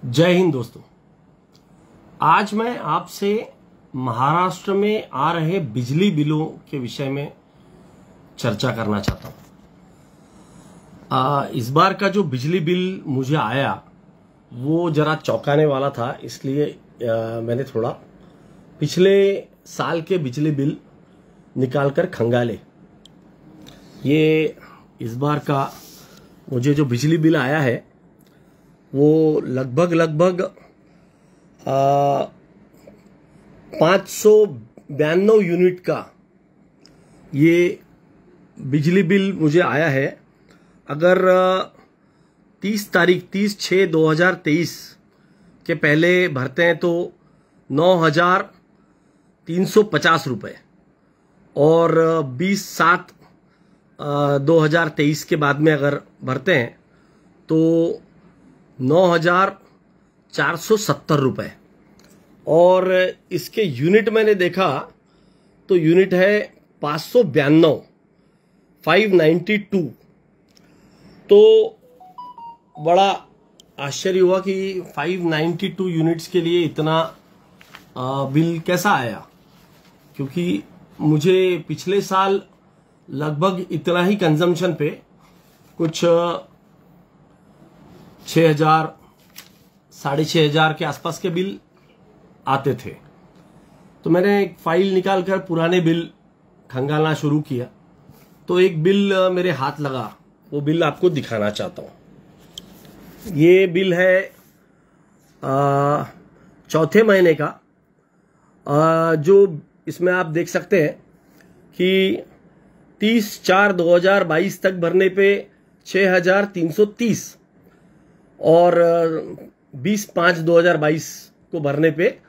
जय हिंद दोस्तों। आज मैं आपसे महाराष्ट्र में आ रहे बिजली बिलों के विषय में चर्चा करना चाहता हूं। इस बार का जो बिजली बिल मुझे आया वो जरा चौंकाने वाला था, इसलिए मैंने थोड़ा पिछले साल के बिजली बिल निकालकर खंगाले। ये इस बार का मुझे जो बिजली बिल आया है वो लगभग 592 यूनिट का ये बिजली बिल मुझे आया है। अगर 30/6/2023 के पहले भरते हैं तो 9,350 रुपये और 20/7/2023 के बाद में अगर भरते हैं तो 9,470 रुपये। और इसके यूनिट मैंने देखा तो यूनिट है 592। तो बड़ा आश्चर्य हुआ कि 592 यूनिट्स के लिए इतना बिल कैसा आया, क्योंकि मुझे पिछले साल लगभग इतना ही कंजम्पशन पे कुछ 6,000 6,500 के आसपास के बिल आते थे। तो मैंने एक फाइल निकालकर पुराने बिल खंगालना शुरू किया तो एक बिल मेरे हाथ लगा। वो बिल आपको दिखाना चाहता हूं। ये बिल है चौथे महीने का, जो इसमें आप देख सकते हैं कि 30/4/2022 तक भरने पे 6,330 और 20/5/2022 को भरने पे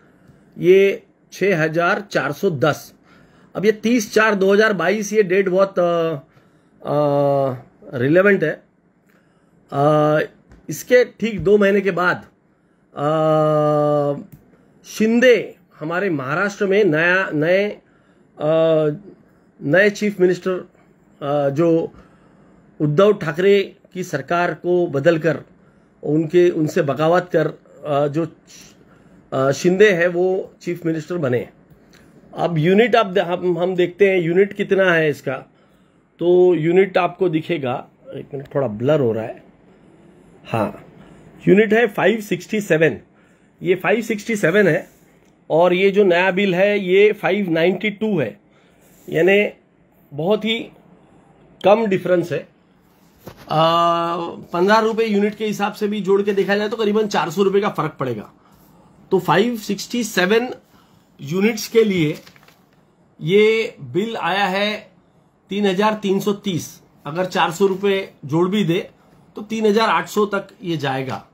ये 6,410। अब ये 30/4/2022 ये डेट बहुत रिलेवेंट है। इसके ठीक 2 महीने के बाद शिंदे हमारे महाराष्ट्र में नए चीफ मिनिस्टर जो उद्धव ठाकरे की सरकार को बदलकर उनसे बगावत कर जो शिंदे है वो चीफ मिनिस्टर बने। अब यूनिट हम देखते हैं यूनिट कितना है इसका। तो यूनिट आपको दिखेगा, एक मिनट थोड़ा ब्लर हो रहा है। हाँ, यूनिट है 567। ये 567 है और ये जो नया बिल है ये 592 है, यानी बहुत ही कम डिफरेंस है। 15 रुपए यूनिट के हिसाब से भी जोड़ के देखा जाए तो करीबन 400 रुपए का फर्क पड़ेगा। तो 567 यूनिट्स के लिए ये बिल आया है 3,330। अगर 400 रुपए जोड़ भी दे तो 3,800 तक ये जाएगा।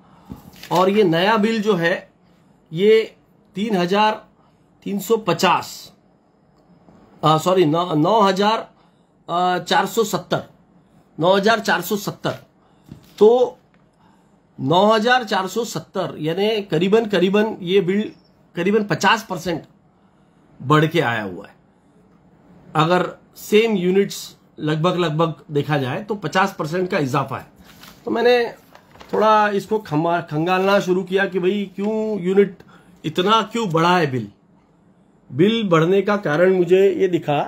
और ये नया बिल जो है ये 3,350 सॉरी 9,470। तो 9,470 यानी करीबन ये बिल करीबन 50% बढ़ के आया हुआ है। अगर सेम यूनिट्स लगभग देखा जाए तो 50% का इजाफा है। तो मैंने थोड़ा इसको खंगालना शुरू किया कि भाई क्यों यूनिट इतना क्यों बढ़ा है। बिल बढ़ने का कारण मुझे ये दिखा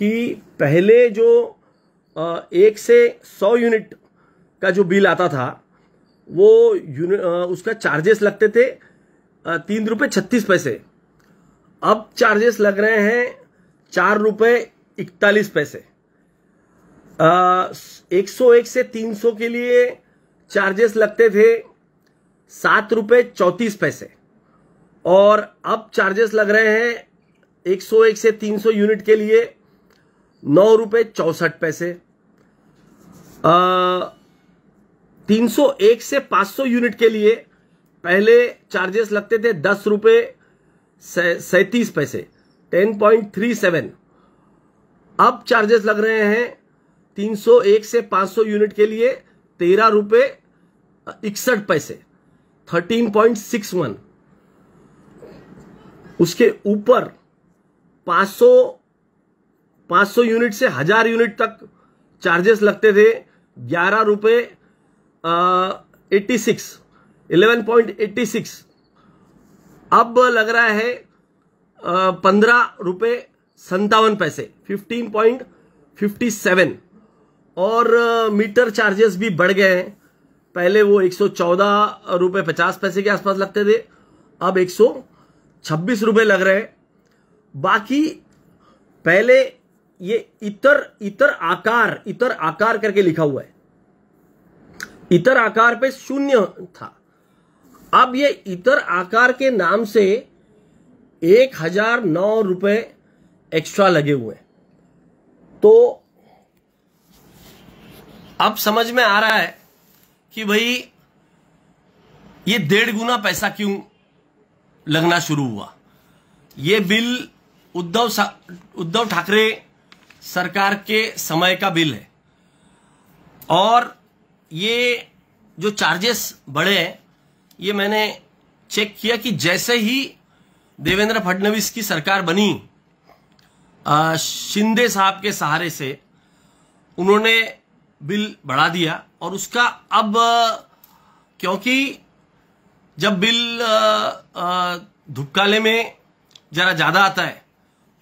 कि पहले जो 1 से 100 यूनिट का जो बिल आता था वो उसका चार्जेस लगते थे 3 रुपये 36 पैसे। अब चार्जेस लग रहे हैं 4 रुपये 41 पैसे। 101 से 300 के लिए चार्जेस लगते थे 7 रुपये 34 पैसे और अब चार्जेस लग रहे हैं 101 से 300 यूनिट के लिए 9 रुपये 64 पैसे। 301 से 500 यूनिट के लिए पहले चार्जेस लगते थे 10 रुपये 37 पैसे 10.37। अब चार्जेस लग रहे हैं 301 से 500 यूनिट के लिए 13 रुपये 61 पैसे 13.61। उसके ऊपर 500 यूनिट से 1,000 यूनिट तक चार्जेस लगते थे 11 रुपये 86। 11.86 अब लग रहा है 15.57 15.57। और मीटर चार्जेस भी बढ़ गए हैं। पहले वो 114.50 के आसपास लगते थे, अब 126 रुपए लग रहे हैं। बाकी पहले ये इतर आकार करके लिखा हुआ है, इतर आकार पे 0 था। अब ये इतर आकार के नाम से 1009 रुपए एक्स्ट्रा लगे हुए हैं। तो अब समझ में आ रहा है कि भाई ये 1.5 गुना पैसा क्यों लगना शुरू हुआ। ये बिल उद्धव ठाकरे सरकार के समय का बिल है। और ये जो चार्जेस बढ़े हैं, ये मैंने चेक किया कि जैसे ही देवेंद्र फडणवीस की सरकार बनी, शिंदे साहब के सहारे से उन्होंने बिल बढ़ा दिया। और उसका अब क्योंकि जब बिल धूपकाले में जरा ज्यादा आता है,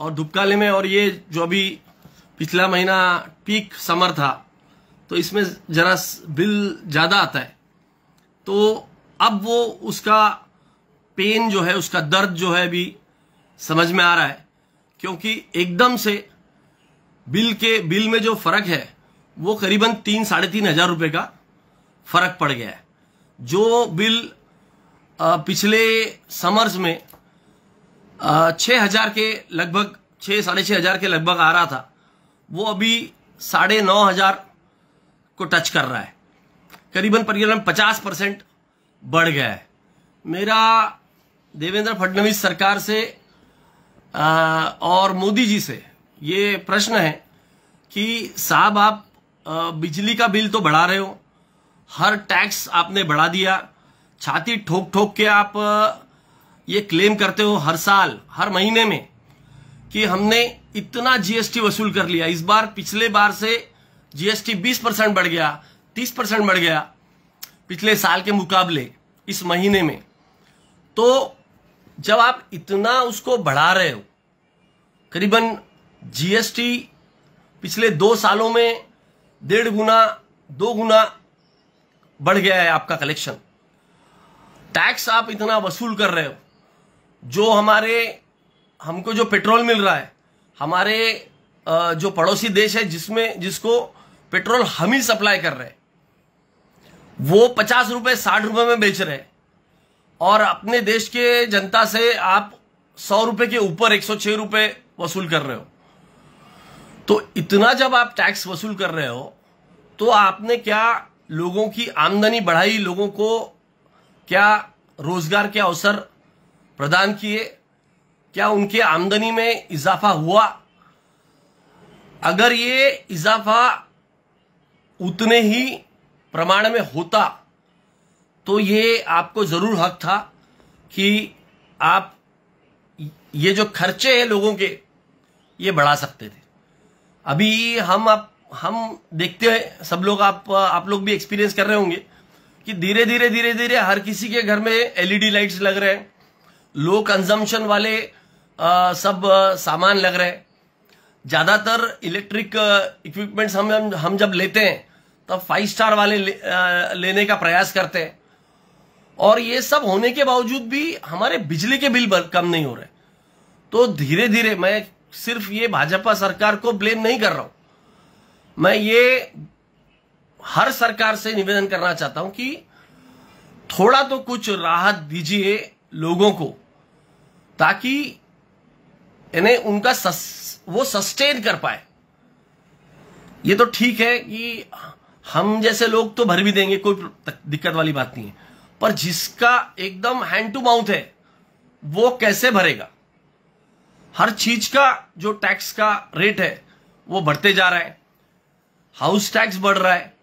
और धूपकाले में, और ये जो अभी पिछला महीना पीक समर था, तो इसमें जरा बिल ज्यादा आता है। तो अब वो उसका पेन जो है, उसका दर्द जो है अभी समझ में आ रहा है। क्योंकि एकदम से बिल में जो फर्क है वो करीबन 3-3.5 हजार रुपए का फर्क पड़ गया है। जो बिल पिछले समर्स में 6,000 के लगभग, 6-6.5 हजार के लगभग आ रहा था, वो अभी 9,500 को टच कर रहा है। करीबन 50% बढ़ गया है। मेरा देवेंद्र फडणवीस सरकार से और मोदी जी से ये प्रश्न है कि साहब, आप बिजली का बिल तो बढ़ा रहे हो, हर टैक्स आपने बढ़ा दिया, छाती ठोक ठोक के आप ये क्लेम करते हो हर साल, हर महीने में, कि हमने इतना जीएसटी वसूल कर लिया। इस बार पिछले बार से जीएसटी 20% बढ़ गया, 30% बढ़ गया पिछले साल के मुकाबले इस महीने में। तो जब आप इतना उसको बढ़ा रहे हो, करीबन जीएसटी पिछले 2 सालों में 1.5 गुना 2 गुना बढ़ गया है आपका कलेक्शन। टैक्स आप इतना वसूल कर रहे हो, जो हमको जो पेट्रोल मिल रहा है, हमारे जो पड़ोसी देश है जिसको पेट्रोल हम ही सप्लाई कर रहे हैं, वो 50 रुपए 60 रुपए में बेच रहे हैं। और अपने देश के जनता से आप 100 रुपए के ऊपर 106 रुपए वसूल कर रहे हो। तो इतना जब आप टैक्स वसूल कर रहे हो, तो आपने क्या लोगों की आमदनी बढ़ाई, लोगों को क्या रोजगार के अवसर प्रदान किए, क्या उनके आमदनी में इजाफा हुआ? अगर ये इजाफा उतने ही प्रमाण में होता, तो ये आपको जरूर हक था कि आप ये जो खर्चे हैं लोगों के, ये बढ़ा सकते थे। अभी हम देखते हैं, सब लोग, आप लोग भी एक्सपीरियंस कर रहे होंगे कि धीरे धीरे हर किसी के घर में एलईडी लाइट्स लग रहे हैं, लो कंजम्पशन वाले सब सामान लग रहे हैं। ज्यादातर इलेक्ट्रिक इक्विपमेंट्स हम जब लेते हैं तब 5 स्टार वाले लेने का प्रयास करते हैं। और ये सब होने के बावजूद भी हमारे बिजली के बिल कम नहीं हो रहे। तो धीरे धीरे, मैं सिर्फ ये भाजपा सरकार को ब्लेम नहीं कर रहा हूं, मैं ये हर सरकार से निवेदन करना चाहता हूं कि थोड़ा तो कुछ राहत दीजिए लोगों को, ताकि इन्हें उनका वो सस्टेन कर पाए। ये तो ठीक है कि हम जैसे लोग तो भर भी देंगे, कोई दिक्कत वाली बात नहीं है, पर जिसका एकदम हैंड टू माउथ है वो कैसे भरेगा? हर चीज का जो टैक्स का रेट है वो बढ़ते जा रहा है। हाउस टैक्स बढ़ रहा है,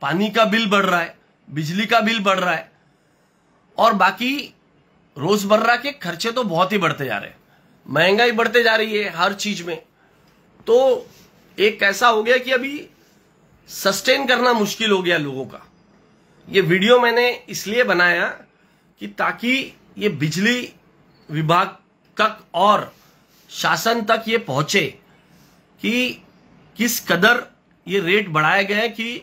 पानी का बिल बढ़ रहा है, बिजली का बिल बढ़ रहा है, और बाकी रोजमर्रा के खर्चे तो बहुत ही बढ़ते जा रहे हैं। महंगाई बढ़ते जा रही है हर चीज में। तो एक ऐसा हो गया कि अभी सस्टेन करना मुश्किल हो गया लोगों का। ये वीडियो मैंने इसलिए बनाया कि ताकि ये बिजली विभाग तक और शासन तक ये पहुंचे कि किस कदर ये रेट बढ़ाए गए हैं कि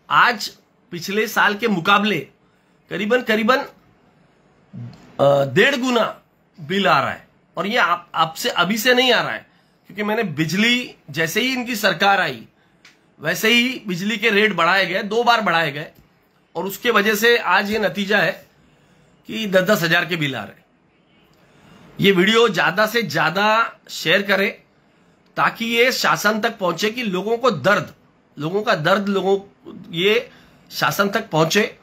आज पिछले साल के मुकाबले करीबन 1.5 गुना बिल आ रहा है। और ये आपसे अभी से नहीं आ रहा है, क्योंकि मैंने बिजली जैसे ही इनकी सरकार आई वैसे ही बिजली के रेट बढ़ाए गए, 2 बार बढ़ाए गए, और उसके वजह से आज ये नतीजा है कि 10-10 हजार के बिल आ रहे हैं। ये वीडियो ज्यादा से ज्यादा शेयर करें ताकि ये शासन तक पहुंचे कि लोगों का दर्द ये शासन तक पहुंचे।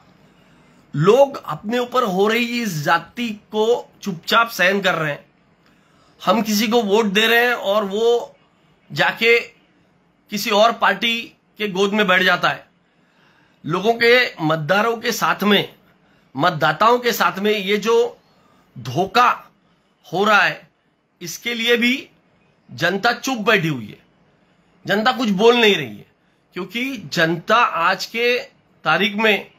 लोग अपने ऊपर हो रही इस जाति को चुपचाप सहन कर रहे हैं। हम किसी को वोट दे रहे हैं और वो जाके किसी और पार्टी के गोद में बैठ जाता है। लोगों के मतदाताओं के साथ में ये जो धोखा हो रहा है, इसके लिए भी जनता चुप बैठी हुई है। जनता कुछ बोल नहीं रही है, क्योंकि जनता आज के तारीख में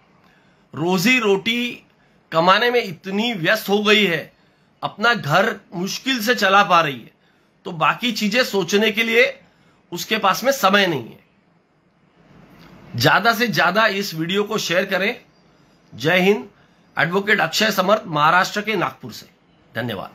रोजी रोटी कमाने में इतनी व्यस्त हो गई है, अपना घर मुश्किल से चला पा रही है, तो बाकी चीजें सोचने के लिए उसके पास में समय नहीं है। ज्यादा से ज्यादा इस वीडियो को शेयर करें। जय हिंद। एडवोकेट अक्षय समर्थ, महाराष्ट्र के नागपुर से। धन्यवाद।